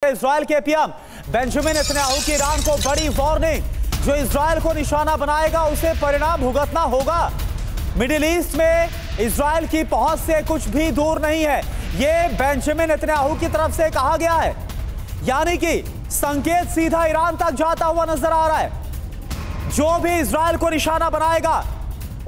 Israel के PM Benjamin Netanyahu की Iran को बड़ी वार्निंग, जो इजराइल को निशाना बनाएगा उसे परिणाम भुगतना होगा। मिडिल ईस्ट में इजराइल की पहुंच से कुछ भी दूर नहीं है, यह बेंजामिन नेतन्याहू की तरफ से कहा गया है। यानी कि संकेत सीधा ईरान तक जाता हुआ नजर आ रहा है। जो भी इजराइल को निशाना बनाएगा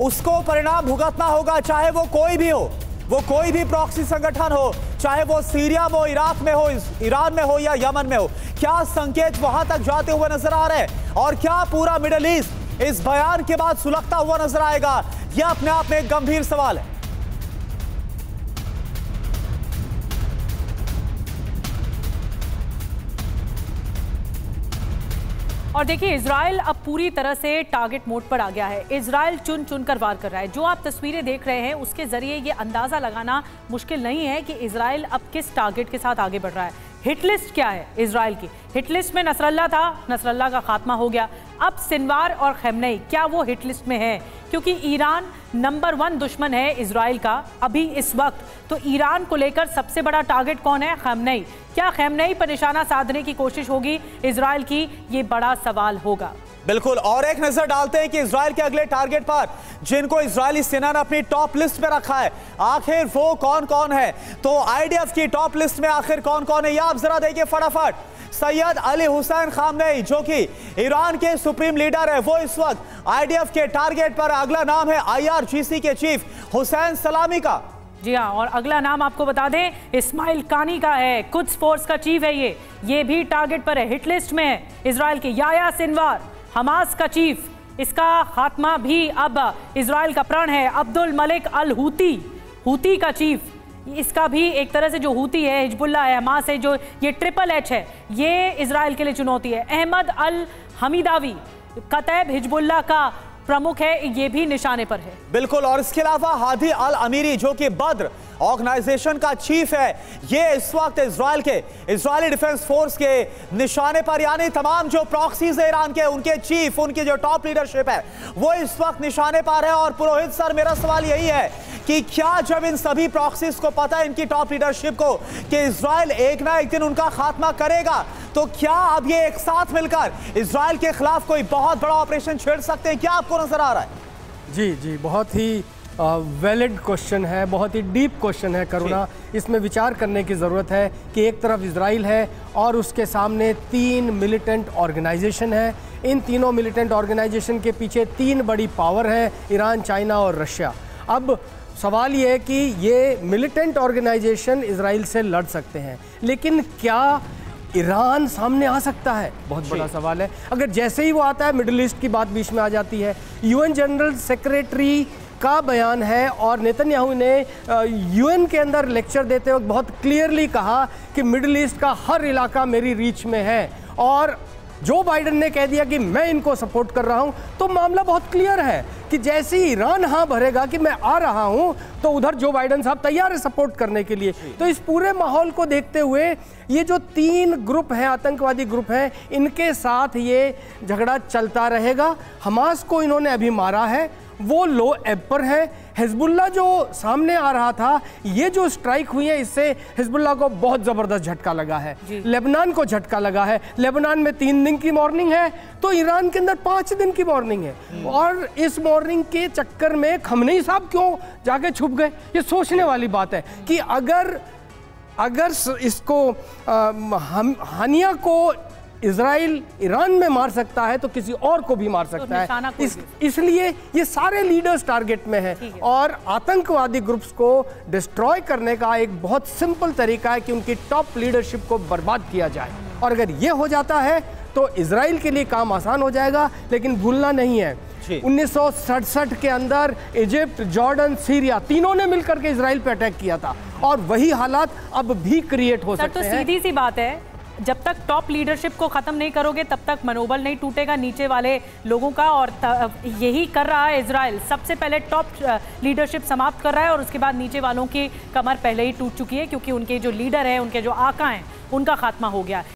उसको परिणाम भुगतना होगा, चाहे वो कोई भी हो, वो कोई भी प्रॉक्सी संगठन हो, चाहे वो सीरिया में हो, इराक में हो, ईरान में हो या यमन में हो। क्या संकेत वहां तक जाते हुए नजर आ रहे हैं और क्या पूरा मिडिल ईस्ट इस बयान के बाद सुलगता हुआ नजर आएगा, यह अपने आप में एक गंभीर सवाल है। और देखिए, इजराइल अब पूरी तरह से टारगेट मोड पर आ गया है। इजराइल चुन चुन कर वार कर रहा है। जो आप तस्वीरें देख रहे हैं उसके जरिए ये अंदाजा लगाना मुश्किल नहीं है कि इजराइल अब किस टारगेट के साथ आगे बढ़ रहा है। हिट लिस्ट क्या है इजराइल की? हिट लिस्ट में नसरल्ला था, नसरल्ला का खात्मा हो गया। अब सिनवार और खमेनी, क्या वो हिट लिस्ट में है? क्योंकि ईरान नंबर 1 दुश्मन है इजराइल का अभी इस वक्त। तो ईरान को लेकर सबसे बड़ा टारगेट कौन है? खमेनी। क्या खमेनी पर निशाना साधने की कोशिश होगी इजराइल की? ये बड़ा सवाल होगा। बिल्कुल। और एक नजर डालते हैं कि इजराइल के अगले टारगेट पर जिनको इजरायली सेना ने अपनी टॉप लिस्ट में रखा है, आखिर वो कौन कौन है। तो आईडीएफ की टॉप लिस्ट में आखिर कौन कौन है, ये आप जरा देखिए फटाफट। सैयद अली हुसैन खामनेई, जो कि ईरान के सुप्रीम लीडर है, वो इस वक्त आईडीएफ के टारगेट पर। अगला नाम है IRGC के चीफ हुसैन सलामी का। जी हाँ, और अगला नाम आपको बता दें इस्माइल कानी का है, कुद्स फोर्स का चीफ है। ये भी टारगेट पर है, हिट लिस्ट में है इजराइल के। याया सिनवार, हमास का चीफ, इसका खात्मा भी अब इजराइल का प्रण है। Abdul Malik al Houthi, Houthi का चीफ, इसका भी एक तरह से जो हूती है, हिजबुल्लाह है, हमास है, जो ये ट्रिपल H है, ये इजराइल के लिए चुनौती है। अहमद अल हमीदावी, कतैब हिजबुल्लाह का प्रमुख है, ये भी निशाने पर है। बिल्कुल। और इसके अलावा हादी अल अमीरी, जो कि बद्र ऑर्गेनाइजेशन का चीफ है, ये इस वक्त इजरायली डिफेंस फोर्स के निशाने पर। यानी तमाम जो प्रॉक्सीज है ईरान के, उनके चीफ, उनकी जो टॉप लीडरशिप है, वो इस वक्त निशाने पर है। और पुरोहित सर, मेरा सवाल यही है कि क्या जब इन सभी प्रॉक्सीज को पता है, इनकी टॉप लीडरशिप को, कि इजराइल एक ना एक दिन उनका खात्मा करेगा, तो क्या अब ये एक साथ मिलकर इजराइल के खिलाफ कोई बहुत बड़ा ऑपरेशन छेड़ सकते हैं? क्या आपको नजर आ रहा है? जी, बहुत ही वैलिड क्वेश्चन है, बहुत ही डीप क्वेश्चन है करुणा। इसमें विचार करने की ज़रूरत है कि एक तरफ इजराइल है और उसके सामने 3 मिलिटेंट ऑर्गेनाइजेशन है। इन तीनों मिलिटेंट ऑर्गेनाइजेशन के पीछे 3 बड़ी पावर है, ईरान, चाइना और रशिया। अब सवाल ये है कि ये मिलिटेंट ऑर्गेनाइजेशन इजराइल से लड़ सकते हैं, लेकिन क्या ईरान सामने आ सकता है? बहुत बड़ा सवाल है। अगर जैसे ही वो आता है, मिडिल ईस्ट की बात बीच में आ जाती है। UN जनरल सेक्रेटरी का बयान है और नेतन्याहू ने UN के अंदर लेक्चर देते वक्त बहुत क्लियरली कहा कि मिडिल ईस्ट का हर इलाका मेरी रीच में है। और जो बाइडेन ने कह दिया कि मैं इनको सपोर्ट कर रहा हूं, तो मामला बहुत क्लियर है कि जैसे ही ईरान हाँ भरेगा कि मैं आ रहा हूं, तो उधर जो बाइडेन साहब तैयार है सपोर्ट करने के लिए। तो इस पूरे माहौल को देखते हुए ये जो 3 ग्रुप हैं, आतंकवादी ग्रुप हैं, इनके साथ ये झगड़ा चलता रहेगा। हमास को इन्होंने अभी मारा है, वो लो एब पर है। हिजबुल्लाह जो सामने आ रहा था, ये जो स्ट्राइक हुई है, इससे हिजबुल्लाह को बहुत ज़बरदस्त झटका लगा है। लेबनान को झटका लगा है। लेबनान में 3 दिन की मॉर्निंग है, तो ईरान के अंदर 5 दिन की मॉर्निंग है। और इस मॉर्निंग के चक्कर में खमेनी साहब क्यों जाके छुप गए? ये सोचने वाली बात है कि अगर इसको हानिया को इजराइल ईरान में मार सकता है, तो किसी और को भी मार सकता है। इसलिए ये सारे लीडर्स टारगेट में हैं। और आतंकवादी ग्रुप्स को डिस्ट्रॉय करने का एक बहुत सिंपल तरीका है कि उनकी टॉप लीडरशिप को बर्बाद किया जाए। और अगर ये हो जाता है तो इजराइल के लिए काम आसान हो जाएगा। लेकिन भूलना नहीं है, 1967 के अंदर इजिप्ट, जॉर्डन, सीरिया, तीनों ने मिलकर के इजराइल पे अटैक किया था, और वही हालात अब भी क्रिएट हो सकते हैं। तो सीधी सी बात है, जब तक टॉप लीडरशिप को खत्म नहीं करोगे तब तक मनोबल नहीं टूटेगा नीचे वाले लोगों का। और यही कर रहा है इजराइल। सबसे पहले टॉप लीडरशिप समाप्त कर रहा है और उसके बाद नीचे वालों की कमर पहले ही टूट चुकी है, क्योंकि उनके जो लीडर हैं, उनके जो आका हैं, उनका खात्मा हो गया।